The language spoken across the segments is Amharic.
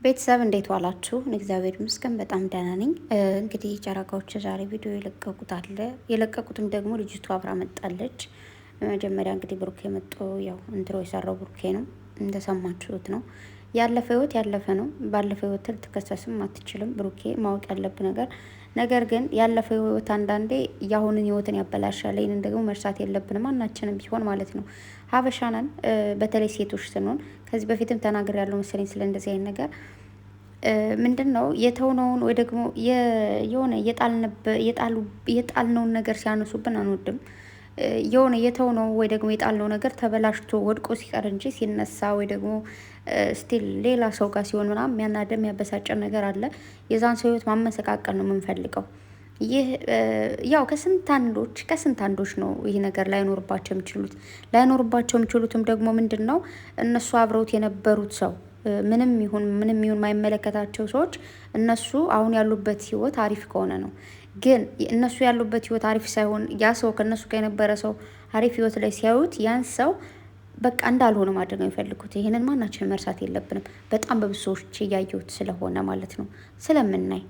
ቤተሰብ እንዴት ዋላችሁ? እግዚአብሔር ይመስገን በጣም ደህና ነኝ። እንግዲህ ጨረቃዎች ዛሬ ቪዲዮ የለቀቁት አለ። የለቀቁትም ደግሞ ልጅቱ አብራ መጣለች። መጀመሪያ እንግዲህ ብሩኬ መጥቶ ያው እንትሮ የሰራው ብሩኬ ነው፣ እንደሰማችሁት ነው። ያለፈ ህይወት ያለፈ ነው። ባለፈ ህይወት ልትከሰስም አትችልም። ብሩኬ ማወቅ ያለብህ ነገር ግን ያለፈ ህይወት አንዳንዴ የአሁንን ህይወትን ያበላሻል። ይህንን ደግሞ መርሳት የለብንም ማናችንም ቢሆን ማለት ነው። ሀበሻነን በተለይ ሴቶች ስንሆን ከዚህ በፊትም ተናግር ያለው መሰለኝ ስለ እንደዚህ አይነት ነገር ምንድን ነው የተውነውን ወይ ደግሞ የሆነ የጣልነውን ነገር ሲያነሱብን አንወድም። የሆነ የተውነው ወይ ደግሞ የጣልነው ነገር ተበላሽቶ ወድቆ ሲቀር እንጂ ሲነሳ ወይ ደግሞ ስቲል ሌላ ሰው ጋር ሲሆን ምናምን የሚያናደም የሚያበሳጨን ነገር አለ። የዛን ሰው ህይወት ማመሰቃቀል ነው የምንፈልገው። ይህ ያው ከስንት አንዶች ነው ይህ ነገር ላይኖርባቸው የሚችሉትም ደግሞ ምንድን ነው እነሱ አብረውት የነበሩት ሰው ምንም ይሁን የማይመለከታቸው ሰዎች እነሱ አሁን ያሉበት ህይወት አሪፍ ከሆነ ነው። ግን እነሱ ያሉበት ህይወት አሪፍ ሳይሆን ያ ሰው ከእነሱ ጋር የነበረ ሰው አሪፍ ህይወት ላይ ሲያዩት ያን ሰው በቃ እንዳልሆነ ማድረግ ነው የሚፈልጉት። ይህንን ማናችን መርሳት የለብንም። በጣም በብዙ ሰዎች እያየሁት ስለሆነ ማለት ነው ስለምናይ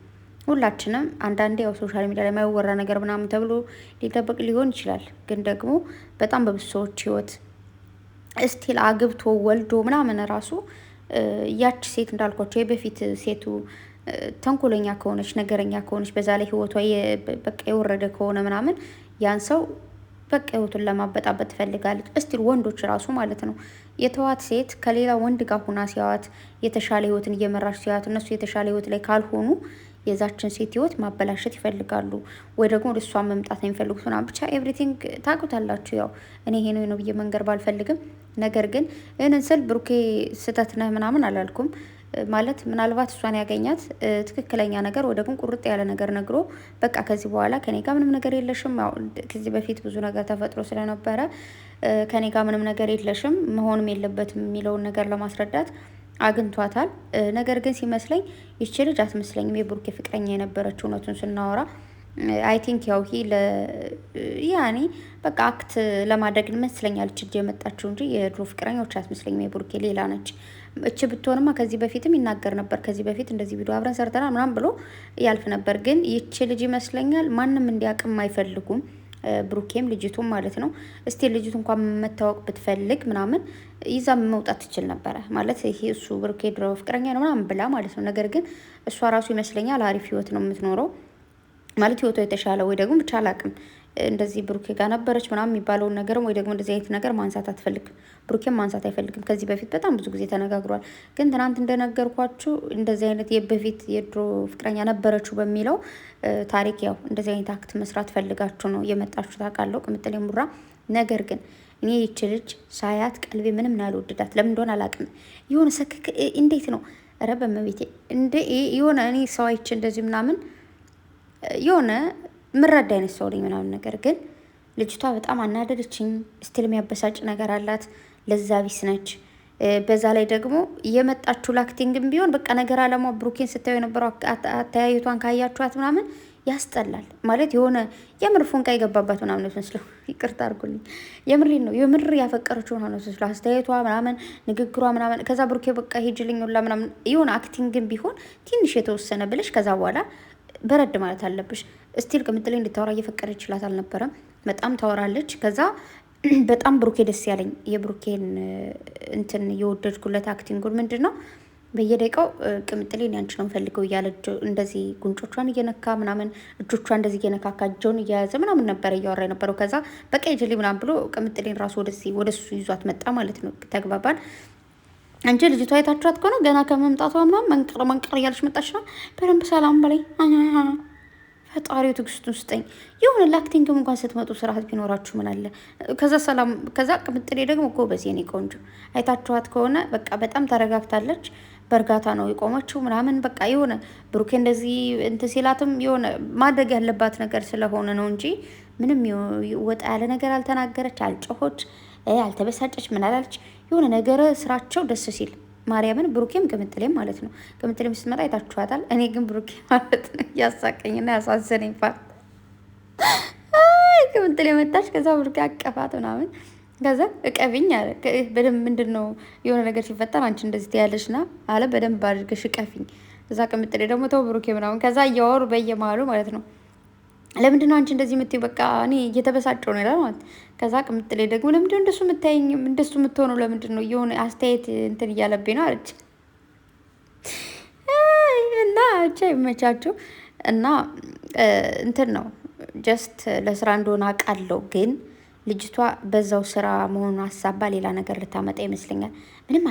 ሁላችንም አንዳንዴ ያው ሶሻል ሚዲያ ላይ የማይወራ ነገር ምናምን ተብሎ ሊጠበቅ ሊሆን ይችላል። ግን ደግሞ በጣም በብዙ ሰዎች ህይወት እስቲል አግብቶ ወልዶ ምናምን ራሱ ያች ሴት እንዳልኳቸው የበፊት ሴቱ ተንኮለኛ ከሆነች ነገረኛ ከሆነች በዛ ላይ ህይወቷ በቃ የወረደ ከሆነ ምናምን ያን ሰው በቃ ህይወቱን ለማበጣበጥ ትፈልጋለች። እስቲል ወንዶች ራሱ ማለት ነው የተዋት ሴት ከሌላ ወንድ ጋር ሁና ሲያዋት የተሻለ ህይወትን እየመራች ሲያዋት እነሱ የተሻለ ህይወት ላይ ካልሆኑ የዛችን ሴት ህይወት ማበላሸት ይፈልጋሉ፣ ወይ ደግሞ ወደ እሷን መምጣት ነው የሚፈልጉት ምናምን ብቻ ኤቭሪቲንግ ታውቁታላችሁ። ያው እኔ ይሄ ነው ብዬ መንገር ባልፈልግም፣ ነገር ግን ይህንን ስል ብሩኬ ስህተት ነህ ምናምን አላልኩም። ማለት ምናልባት እሷን ያገኛት ትክክለኛ ነገር ወይ ደግሞ ቁርጥ ያለ ነገር ነግሮ በቃ ከዚህ በኋላ ከኔ ጋር ምንም ነገር የለሽም፣ ከዚህ በፊት ብዙ ነገር ተፈጥሮ ስለነበረ ከኔ ጋር ምንም ነገር የለሽም መሆንም የለበትም የሚለውን ነገር ለማስረዳት አግኝቷታል። ነገር ግን ሲመስለኝ ይቺ ልጅ አትመስለኝም የብሩኬ ፍቅረኛ የነበረችው እውነቱን ስናወራ አይ ቲንክ ያው ያኔ በቃ አክት ለማድረግ ይመስለኛል እች የመጣችው እንጂ የድሮ ፍቅረኛዎች አትመስለኝም። የብሩኬ ሌላ ነች። እች ብትሆንማ ከዚህ በፊትም ይናገር ነበር። ከዚህ በፊት እንደዚህ ቪዲዮ አብረን ሰርተናል ምናምን ብሎ ያልፍ ነበር። ግን ይች ልጅ ይመስለኛል ማንም እንዲያቅም አይፈልጉም። ብሩኬም ልጅቱም ማለት ነው። እስቲ ልጅቱ እንኳን መታወቅ ብትፈልግ ምናምን ይዛ መውጣት ትችል ነበረ ማለት ይሄ እሱ ብሩኬ ድሮ ፍቅረኛ ነው ምናምን ብላ ማለት ነው። ነገር ግን እሷ ራሱ ይመስለኛል አሪፍ ህይወት ነው የምትኖረው ማለት ህይወቷ የተሻለ ወይ ደግሞ ብቻ አላቅም እንደዚህ ብሩኬ ጋር ነበረች ምናምን የሚባለውን ነገርም ወይ ደግሞ እንደዚህ አይነት ነገር ማንሳት አትፈልግም። ብሩኬም ማንሳት አይፈልግም። ከዚህ በፊት በጣም ብዙ ጊዜ ተነጋግሯል። ግን ትናንት እንደነገርኳችሁ እንደዚህ አይነት የበፊት የድሮ ፍቅረኛ ነበረችው በሚለው ታሪክ ያው እንደዚህ አይነት አክት መስራት ፈልጋችሁ ነው የመጣችሁ ታውቃለሁ፣ ቅምጥሌ ሙራ። ነገር ግን እኔ ይች ልጅ ሳያት ቀልቤ ምንም ናልወደዳት ለምን እንደሆነ አላውቅም። የሆነ ሰክክ እንዴት ነው ኧረ በመቤቴ የሆነ እኔ ሰው አይቼ እንደዚህ ምናምን የሆነ ምረዳ አይነት ሰው ነኝ ምናምን። ነገር ግን ልጅቷ በጣም አናደደችኝ። ስትል የሚያበሳጭ ነገር አላት። ለዛ ቢስ ነች። በዛ ላይ ደግሞ የመጣችሁ ላክቲንግም ቢሆን በቃ ነገር አለማ ብሩኬን ስታዩ የነበረው አተያየቷን ካያችኋት ምናምን ያስጠላል። ማለት የሆነ የምር ፎንቃ የገባባት ምናምን ነው መስለው፣ ይቅርታ አድርጉልኝ። የምሬን ነው። የምር ያፈቀረችው ነው መስለው አስተያየቷ ምናምን ንግግሯ ምናምን። ከዛ ብሩኬ በቃ ሂጅልኝ ሁላ ምናምን የሆነ አክቲንግም ቢሆን ትንሽ የተወሰነ ብለሽ ከዛ በኋላ በረድ ማለት አለብሽ። እስቲል ቅምጥሌ እንድታወራ እየፈቀደ ይችላት አልነበረም። በጣም ታወራለች። ከዛ በጣም ብሩኬ ደስ ያለኝ የብሩኬን እንትን የወደድኩለት አክቲንጉን ምንድን ነው በየደቂቃው ቅምጥሌን ያንቺ ነው ፈልገው እያለ እንደዚህ ጉንጮቿን እየነካ ምናምን እጆቿ እንደዚህ እየነካካ እጆን እየያዘ ምናምን ነበረ እያወራ የነበረው። ከዛ በቃ ጅሌ ምናምን ብሎ ቅምጥሌን ራሱ ወደሱ ይዟት መጣ ማለት ነው። ተግባባን። አንቺ ልጅቷ የታችኋት ከሆነ ገና ከመምጣቷ ምናምን መንቀር እያለች መጣች ነው። በደንብ ሰላም በላይ ፈጣሪው ትዕግስቱን ስጠኝ። የሆነ ለአክቲንግም እንኳን ስትመጡ ስርዓት ቢኖራችሁ ምን አለ። ከዛ ሰላም ከዛ ቅምጥሌ ደግሞ ጎበዝ የኔ ቆንጆ አይታችኋት ከሆነ በቃ በጣም ተረጋግታለች። በእርጋታ ነው የቆመችው ምናምን በቃ የሆነ ብሩኬ እንደዚህ እንትን ሲላትም የሆነ ማድረግ ያለባት ነገር ስለሆነ ነው እንጂ ምንም ወጣ ያለ ነገር አልተናገረች፣ አልጮሆች፣ አልተበሳጨች፣ ምን አላለች። የሆነ ነገረ ስራቸው ደስ ሲል ማርያምን ብሩኬም ቅምጥሌም ማለት ነው። ቅምጥሌም ስትመጣ አይታችኋታል። እኔ ግን ብሩኬ ማለት ነው ያሳቀኝና ያሳዘነኝ ፓርት ቅምጥሌ መጣች። ከዛ ብሩኬ አቀፋት ምናምን ከዛ እቀቢኝ አለ። በደንብ ምንድን ነው የሆነ ነገር ሲፈጠር አንቺ እንደዚህ ትያለሽ ና አለ። በደንብ አድርገሽ እቀፊኝ። እዛ ቅምጥሌ ደግሞ ተው ብሩኬ ምናምን ከዛ እያወሩ በየመሀሉ ማለት ነው ለምንድን ነው አንቺ እንደዚህ የምትይው? በቃ እኔ እየተበሳጨው ነው ይላል ማለት። ከዛ ቅምጥሌ ደግሞ ለምንድን ነው እንደሱ የምታይኝ እንደሱ የምትሆነው ለምንድን ነው የሆነ አስተያየት እንትን እያለብኝ ነው አለች። እና ብቻ ይመቻችሁ እና እንትን ነው ጀስት ለስራ እንደሆነ አውቃለሁ ግን ልጅቷ በዛው ስራ መሆኑን ሀሳባ ሌላ ነገር ልታመጣ ይመስለኛል። ምንም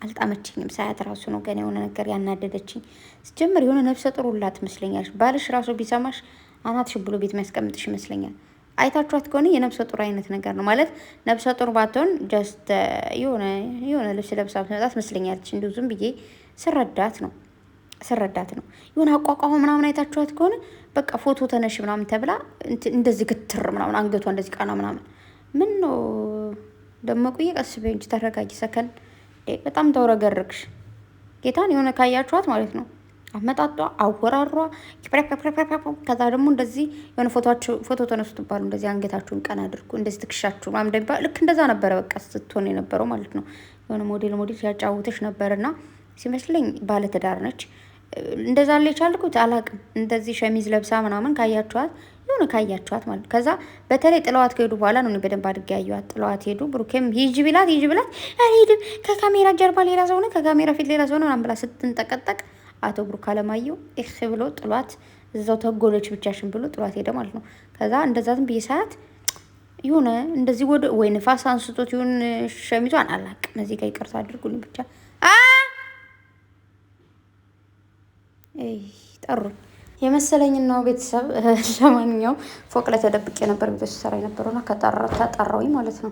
አልጣመችኝም። ሳያት ራሱ ነው ገና የሆነ ነገር ያናደደችኝ። ስጀምር የሆነ ነፍሰ ጡር ሁላ ትመስለኛለች። ባልሽ ራሱ ቢሰማሽ አናትሽ ብሎ ቤት የሚያስቀምጥሽ ይመስለኛል። አይታችኋት ከሆነ የነፍሰ ጡር አይነት ነገር ነው ማለት። ነፍሰ ጡር ባትሆን ጀስት የሆነ ልብስ ለብሳ ትመጣ ትመስለኛለች። እንዲሁ ዝም ብዬ ስረዳት ነው የሆነ አቋቋሙ ምናምን አይታችኋት ከሆነ በቃ ፎቶ ተነሽ ምናምን ተብላ እንደዚህ ግትር ምናምን አንገቷ እንደዚህ ቃና ምናምን ምን ነው ደመቁዬ፣ ቀስ በይ እንጂ ተረጋጊ፣ ሰከን። በጣም ተውረገርግሽ ጌታን የሆነ ካያችኋት ማለት ነው አመጣጧ፣ አወራሯ ከዛ ደግሞ እንደዚህ የሆነ ፎቶ ተነሱ ትባሉ እንደዚህ አንገታችሁን ቀና አድርጉ እንደዚህ ትክሻችሁ ምናምን እንደሚባል ልክ እንደዛ ነበረ በቃ ስትሆን የነበረው ማለት ነው። የሆነ ሞዴል ሲያጫውተሽ ነበርና ሲመስለኝ ባለትዳር ነች። እንደዛ ላይ ቻልኩት አላቅም። እንደዚህ ሸሚዝ ለብሳ ምናምን ካያችኋት ማለት ከዛ በተለይ ጥለዋት ከሄዱ በኋላ ነው በደንብ አድርጌ ያየኋት። ጥለዋት ሄዱ። ብሩኬም ሂጂ ቢላት አልሄድም፣ ከካሜራ ጀርባ ሌላ ሰው ነው፣ ከካሜራ ፊት ሌላ ሰው ነው ምናምን ብላ ስትንጠቀጠቅ አቶ ብሩክ አለማየሁ ብሎ ጥሏት እዛው ተጎለች ብቻሽን ብሎ ጥሏት ሄደ ማለት ነው። ከዛ እንደዛ ዝም ብዬ ሰዓት የሆነ እንደዚህ ወይ ንፋስ አንስቶት ይሁን ሸሚዟን አላቅም። እዚህ ጋር ይቅርታ አድርጉልኝ ብቻ ጠሩኝ የመሰለኝ ነው ቤተሰብ። ለማንኛውም ፎቅ ላይ ተደብቄ ነበር ቤተሰብ ሰራ የነበረውና ተጠራሁኝ ማለት ነው።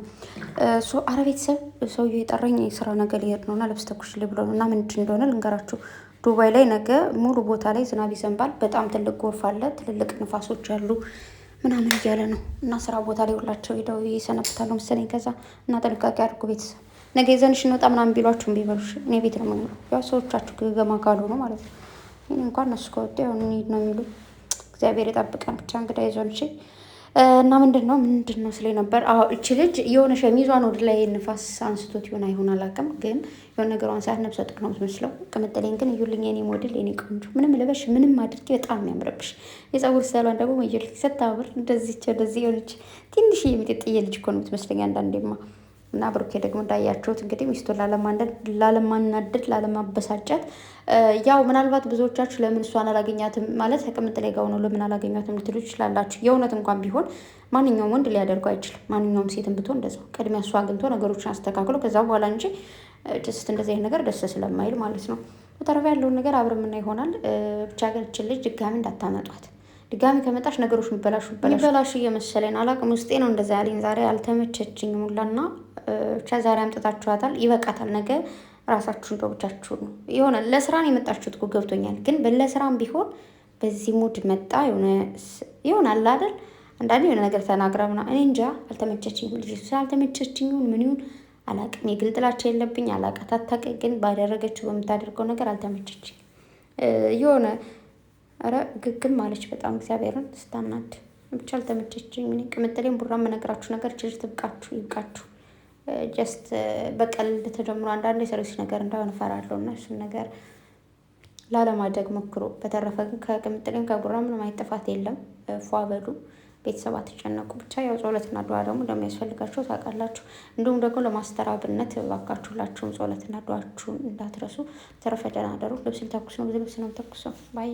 አረ ቤተሰብ ሰውዬው የጠራኝ የስራ ነገር ሊሄድ ነውና ልብስ ተኩሽልኝ ብሎ ነው እና ምንድን እንደሆነ ልንገራችሁ። ዱባይ ላይ ነገ ሙሉ ቦታ ላይ ዝናብ ይዘንባል። በጣም ትልቅ ጎርፍ አለ፣ ትልልቅ ንፋሶች አሉ ምናምን እያለ ነው እና ስራ ቦታ ላይ ሁላቸው ሄደው ይሰነብታሉ መሰለኝ። ከዛ እና ጥንቃቄ አድርጉ ቤተሰብ። ነገ ይዘንሽ እንወጣ ምናምን ቢሏችሁ እምቢ በሉሽ። እኔ ቤት ነው የምኖረው። ያው ሰዎቻችሁ ገገማ ካልሆኑ ማለት ነው። ይሄን እንኳን እነሱ ከወጡ ያው እንሂድ ነው የሚሉ። እግዚአብሔር የጠብቀን ብቻ። እንግዲህ አይዞን እሺ። እና ምንድን ነው ስለ ነበር እቺ ልጅ የሆነ ሸሚዟን ወደ ላይ ንፋስ አንስቶት ይሆን አይሆን አላውቅም፣ ግን የሆነ ነገሯን ሳያት ነፍሰ ጡር ነው የምትመስለው። ቅምጥሌን ግን እዩልኝ የኔ ሞዴል የኔ ቆንጆ፣ ምንም ልበሽ ምንም አድርጌ በጣም የሚያምርብሽ። የፀጉር ስታይሏን ደግሞ ወይልኝ ስታምር እንደዚህ የሆነች ትንሽ የሚጥጥዬ ልጅ እኮ ነው የምትመስለኝ አንዳንዴማ። እና ብሩኬ ደግሞ እንዳያችሁት እንግዲህ ሚስቱን ላለማናደድ ላለማበሳጨት፣ ያው ምናልባት ብዙዎቻችሁ ለምን እሷን አላገኛትም ማለት ከቅምጥሌ ጋር ነው ለምን አላገኛትም ልትሉ ትችላላችሁ። የእውነት እንኳን ቢሆን ማንኛውም ወንድ ሊያደርገው አይችልም። ማንኛውም ሴትን ብትሆን እንደዛው ቅድሚያ እሷ አግኝቶ ነገሮችን አስተካክሎ ከዛ በኋላ እንጂ ጀስት እንደዚህ አይነት ነገር ደስ ስለማይል ማለት ነው። በተረፈ ያለውን ነገር አብረን ምና ይሆናል። ብቻ ግን እችን ልጅ ድጋሚ እንዳታመጧት። ድጋሚ ከመጣሽ ነገሮች የሚበላሹ እየመሰለኝ አላቅም። ውስጤ ነው እንደዛ ያለኝ። ዛሬ አልተመቸችኝ ሙላና ብቻ ዛሬ አምጥታችኋታል። ይበቃታል። ነገ ራሳችሁን ብቻችሁ ነው የሆነ ለስራን የመጣችሁት እኮ ገብቶኛል። ግን ለስራም ቢሆን በዚህ ሙድ መጣ የሆነ አለ አይደል አንዳንዴ የሆነ ነገር ተናግራ ምናምን እኔ እንጃ አልተመቸችኝም። ልጅ አልተመቸችኝ ምን ይሁን አላቅም። የግል ጥላቻ የለብኝ አላቃት አታውቅ። ግን ባደረገችው በምታደርገው ነገር አልተመቸችኝ። የሆነ ኧረ ግግም ማለች በጣም እግዚአብሔርን ስታናድ ብቻ አልተመቸችኝ። ቅምጥሌም ቡራ የምነግራችሁ ነገር ችልጅ ይብቃችሁ። ጀስት በቀልድ ተጀምሮ አንዳንድ የሰሪዎች ነገር እንዳይሆን እፈራለሁ እና እሱን ነገር ላለማደግ ሞክሮ። በተረፈ ግን ከቅምጥሌም ከቡራ ምንም አይነት ጥፋት የለም። ፏ በሉ ቤተሰብ አትጨነቁ። ብቻ ያው ጸሎትና ዱዓ ደግሞ እንደሚያስፈልጋቸው ታውቃላችሁ። እንዲሁም ደግሞ ለማስተራብነት እባካችሁ ሁላችሁም ጸሎትና ዱዓችሁን እንዳትረሱ። ተረፈ ደህና ደሩ። ልብስ ልተኩስ ነው፣ ልብስ ነው ተኩስ ነው። ባይ